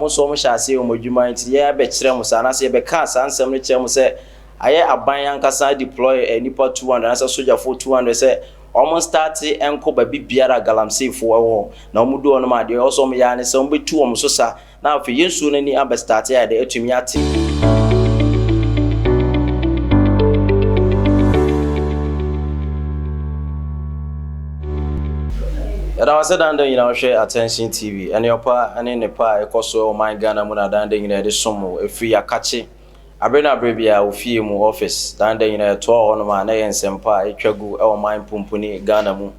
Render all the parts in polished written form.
mo so mo hyase o modwuma nti ye be kire mo sa na se be ka sa ansem no kire mo se aye aban yankasa deploy nipa 200 na se soldier for 200 se almost start enko ba bibiara galamsey fo wo na omudu ono ma de also mo ya ne se mo betu om so sa na afi yensu no ni aba start ya de atumi ate Yada wase dande nyina hwe Attention TV ene yopa ene ne pa ekoso o my Ghana mu na dande nyina de somo efi akache abena abrebia ofie mu office dande nyina to ho no ma na yensempa etwagu e o my pumpuni Ghana mu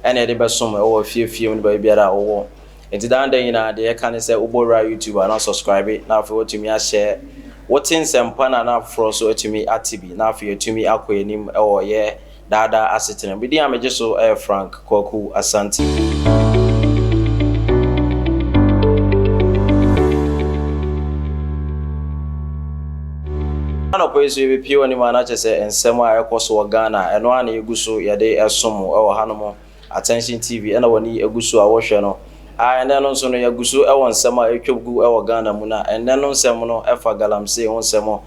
ene de besom e o fie mu ba biara wo enti dande nyina de yeka ne se ubora YouTube na subscribe na afi otumi a share wotin sempa na afro so otumi atibi na afi otumi akoyenim e o ye dada asetena bidi ameje so Frank Kwaku Asante ana poeso be pio ni mana chese ensemo a ekoso Ghana eno ana eguso yade esomo e hanomo Attention TV ena woni eguso a wo hwe no ene no so no yaguso e won nsemo a etwobgu e Ghana mu na ene no nsemo no efa galamsey won nsemo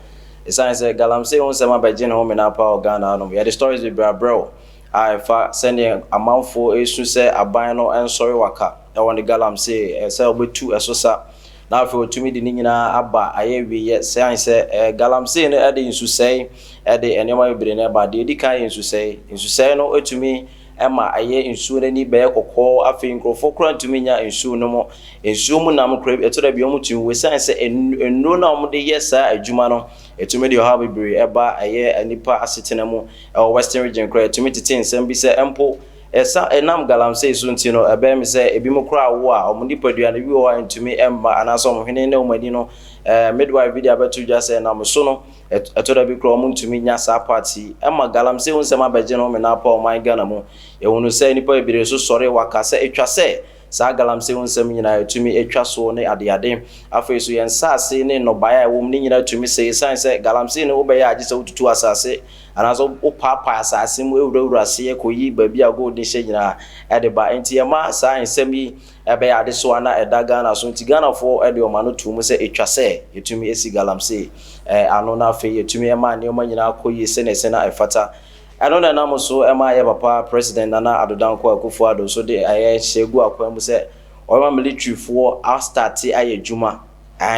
Esan say galamsey won say mabeje ne home na pa Ghana no ya the stories be bro fa sending amountful esu say aban no ensori waka e won the galamsey say obetu esosa na afi otumi di nyina aba ayewi ye say galamsey ne ade insu say ade enema ibire ne ba de edi kan insu say no otumi ema aye insu ne ni be kokko afi nkrofo kran tumi nya insu no mo insu mu nam kra eto da bi omutumi we say enno na omde yesa adwuma no etumi de ha bibiri eba aye anipa asetena mu western region kra etumi tete nsem bi se empo esa enam galamsey so ntino ebe mi se ebi mu kra wo a omde paduane bi wo antumi emma anaso omhene ne omani no midwife video abetu just say na so no eto da bi kra omuntumi nya sa party emma galamsey nsem abeje no me na pa o my Ghana mu e wonu se nipa ebire so sore waka se etwa se sa galamsey nsem nyina etumi etwa so ne ade afei so yen saase ne no baya wom ne nyina etumi se say galamsey ne obeya age se ututu asase anaso opapa asase mu ewurawura se ekoyi baabia gold ne she nyina ade ba enti ema sa nsem yi ebeya ade so ana eda Ghana so nti Ghana fo ede o ma no tumu se etwa se etumi esi galamsey ano na afei etumi ema ne o ma nyina akoyi se ne se na efata ano na namo so ema ye papa president Nana Adodanko Akufo-Addo so de aye shegu akwam se o ma military fo a start aye djuma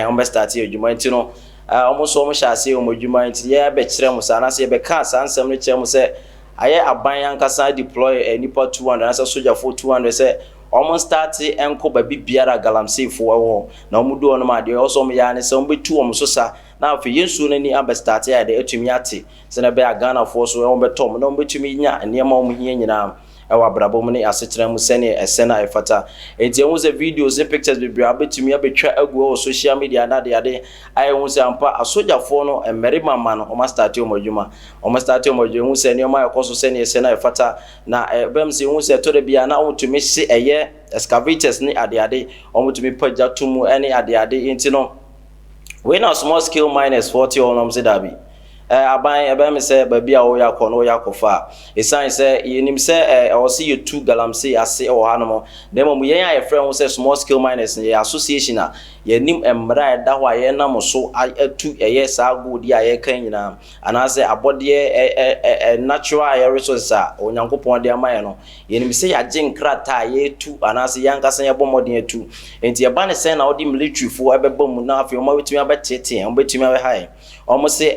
o be start aye djuma nti no o so o hyase o modjuma nti ye be kire mo sa na se be ka sa nsem no kire mo se aye aban yankasa deploy nipa 200 na se soldier for 200 se almost start enko ba bibiara galamsey fo wo na omudu ono ma de also mo ya ne se o betu om so sa na afi yensu no ni aba start ya de atumi ate se na be Ghana fo so o betom na o betumi nya niema o mu hia nyina ewa brabo mu ne asetena mu sene esena efata enti ehun se videos and pictures be bra betumi abetwa agu o social media na de ade ayehun se ampa asoja fo no emerima ma no o ma start o modwuma ehun se niema yakoso sene esena efata na bem se ehun se to de bia na o tumi se eye excavators ni ade o mutumi pagya tumu ene ade enti no we na small scale miners 40 onom se dabi aban ebe me se babia o yakọ no yakofa esan se yenim se o se yetu galamsey ase o hanom dem mu yen ayefre ho se small scale miners ye association a yenim emra eda ho aye na mo so atu eye sa godi aye kan nyina anase abode natural air resources a onyankopon de amaye no yenim se yaje nkrata aye tu anase yankasa ye bomodin atu enti ye ba ne se na odi military fo ebeba mu na afi o ma wetumi abetete o betumi abe hai o se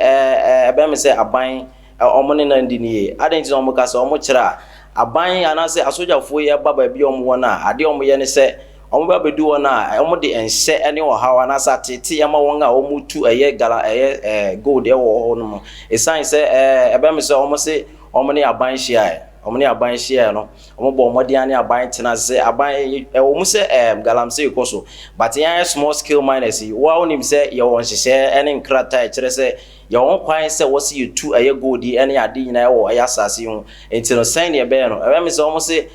ebe me se aban omone na ndini adenti no muka se omo kira aban anase asojafo ye baba bi omo wona ade omo ye ne se omo ba bedu wona omo de ense ene o hawa na sa tete ye ma won a omo tu eye gala eye gold e wo no esan se ebe me se omo se omo ne aban hia omni aban hia no ombo omodian aban tena se aban omu se galamsey koso but yan small scale miners wa onim se ye won hihye ene nkrata e kire se ye won kwan se wo se yetu aye godi ene ade nyina wo aye asase hu enti no sign ye be no ebe me se omu se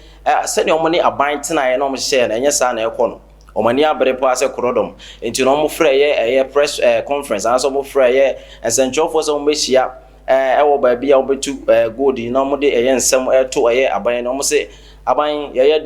se ne omni aban tena ye no omu hye na enye sa na ekọ no omani abere po ase korodom enti no omu frɛ ye press conference aso omu frɛ ye ensenchofo se omu behia ewo ba bia obetu gold na mo de eye nsem eto eye aban na mo se aban ye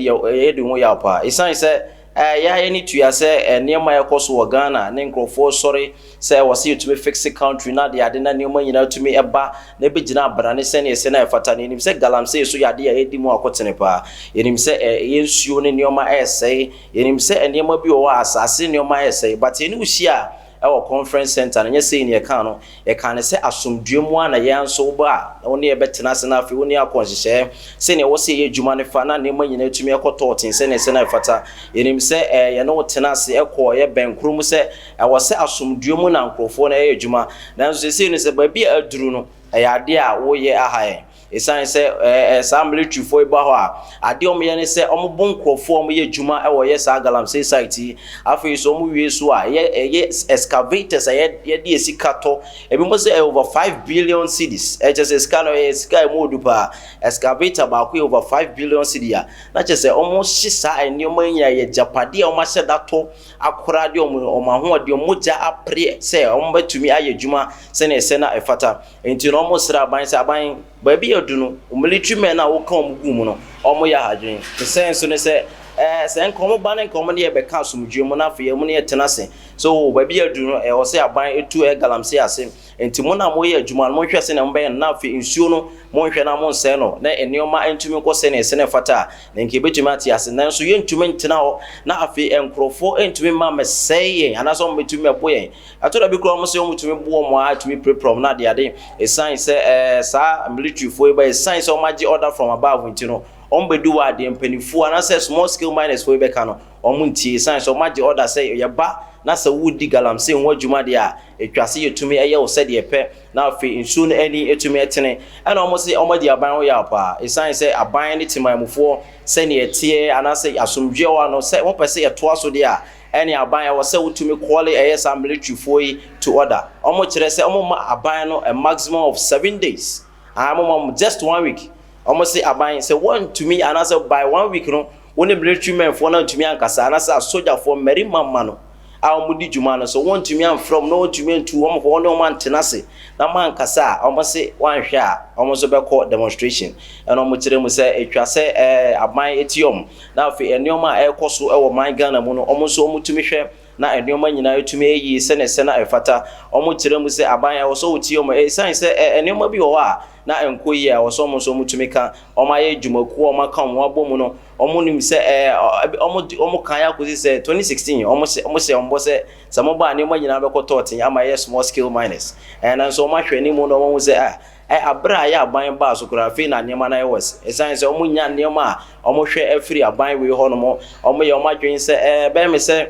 de ho ya pa isan se ya any to ya say near my course wo Ghana ne nkrofo sorry say was you to me fix the country na de ade na neoma nyina to me eba na be gina brane se ne se na efata ne nim se galamsey so ya de ya edi mu akotene pa yenim se yensuo ne neoma essay yenim se neoma bi wo asase neoma essay but eni uhia our conference center and say in your can e can say asomduemu ana ye anso ba oni e betena se na afi oni akonhye se ne wo se ye dwuma ne fa na ne manyina atumi ekoto otin se ne se na fata yenim se ye no tena se ekọ ye benkrum se e wo se asomduemu na nkrofo na ye dwuma nanso se ne se ba bi aduru no e ya de a wo ye ahae esan se military for iba ho a ade omye ne se ombo nkrofo omye dwuma e wo ye sa galamsey site afi so omu wie so a ye excavators ye de esikato ebi mo se over 5 billion cedis e just scan e sky modu pa excavator ba ko over 5 billion cedi a na che se omo hisa eni omo nya ye japade omo hye dato akora de omo ho de omo ja apre se omo batumi aye dwuma se ne se na efata enti no omo sra ban se aban baby odunu military men na wo kan omugu mu no omo ya hadwen the sense no se se nkomo ba ne nkomo ne be ka asomdwe mu na afi mu ne tena se so baby odunu o se aban etu galamsey ase enti mo na mo ye adwuma mo hwese ne mbe na afi nsuo no mo hwe na mo nse no na enioma entumi ko se ne se ne fata na nke betumi ati ase na so ye ntumi ntena ho na afi enkrofo entumi ma meseye anaso mo betumi aboye atoda bi kro mo se mo tumi bo mo a tumi preprom na de ade esan se sa military fo ba esan se o magi order from above ntino ombedu wa de mpanifu anase small scale miners fo be ka no omuntie esan se o magi order say ye ba na sa wudi galamsey ho adwuma de a etwase yetumi eye wo se de pe na afi nsu no ani etumi etene ana omo se omo de aban ho ya pa esan se aban ne timamufo se ne etie anase asomdwe wa no se won pese ye to aso de a any aban ya wose wutumi call esa military for to order omo kire se omo ma aban no a maximum of 7 days amom just 1 week omo se aban se want to me anasa by 1 week no woni military men for na tumi ankasa anasa soldier for meri mamma no awmudi dwuma no so want to me am from no to me to omo for no man tenase na man kasa omo se wan hwe a omo so be call demonstration and omo kire mu se etwa se aban etiom na afi enioma ekoso ewo man Ghana mu no omo so omo tumi hwe na enioma nyina etumi eyi se ne se na efata omo kire mu se aban ya wo so etiom san se enioma bi wo a na enkoyi a wo so omo so mutumi ka omo aye dwumaku omo ka omo abomu no omo nim se omo kan ya kozi se 2016 omo se samo ba enioma nyina be koto otin ama ye small scale miners and so omo hwe ni mu no omo se abra ya aban ba so kura fe na niema na yewes esan se omo nya niema omo hwe afiri aban we ho no omo ye omo adwen se be me se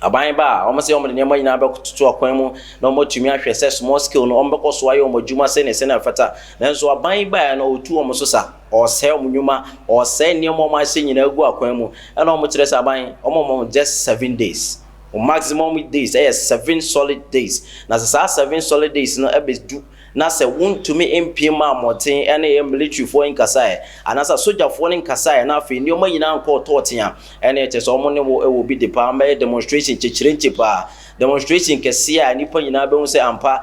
aban ba omo se omo de niema nyina be tutu akwan mu na omo tumi ahwe se small scale no omo be koso ayo omo dwuma se ne se na fata nanso aban ba na otu omo so sa o se omo nyuma o se niema omo ase nyina agu akwan mu na omo kire se aban omo just 7 days o maximum days 7 solid days na sa 7 solid days no ebedu na se won to me MPM amoten ene military for nkasa anasa soldier for nkasa na afi ni omo nyina nko totia ene ete so omo ne wo bi de pa ma demonstration chichirenchi pa demonstration kese a nipa nyina be hu se ampa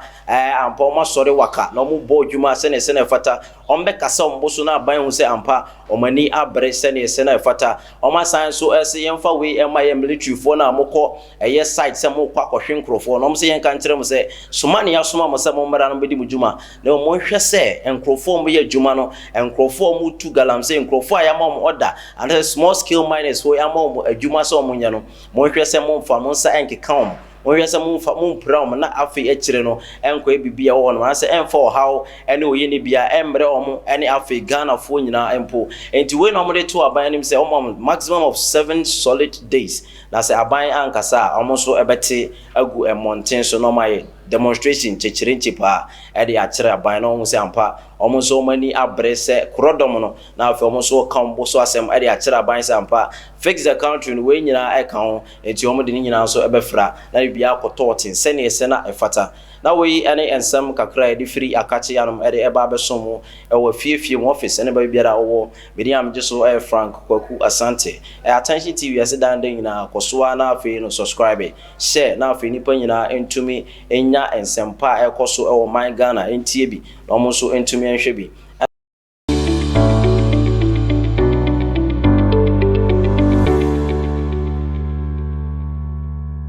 omo sori waka na omo bo dwuma se ne fata ombe kasa ombo so na aban hu se ampa omani abre se ne fata omo san so ese yemfa we ema ye military for na amokọ eye site se mo kwa kohwe nkrofo na omo se yen kan kire mo se sumani ya suma mo se mo mra no bedi mu dwuma na omo hwe se nkrofo mo ye dwuma no nkrofo mo tu galamsey nkrofo aya mo order and small scale miners for ya mo adwuma so mo nya no mo hwe se mo mfa mo sa enkeka om won se mo pram na afi ekire no enko ebibia wo no se enfo how ene oye ne bia emre omo ene afi Ghana fo nyina empo enti we no mo de to aban nim se omo maximum of 7 solid days na se aban ankasa omo so ebete agu mountain so no mai demonstration chichirenchi pa ede akire aban no se ampa omo so mani abre se krodom no na afi omo so kambo so asem ede akire aban se ampa fix the country no we nyina eka ho enti omo de nyina so ebefra na bia kototin se ne se na efata na we ene ensem kakra ede free akache yanom ede eba besomo ewo fiefie mu office ene ba biara owo Miriam Jeso Frank Kwaku Asante Attention TV ase dan den nyina kosoa na afi no subscribe share na afi nipa nyina entumi enya ensempa ekoso ewo man Ghana entie bi na omo so entumi enhwe bi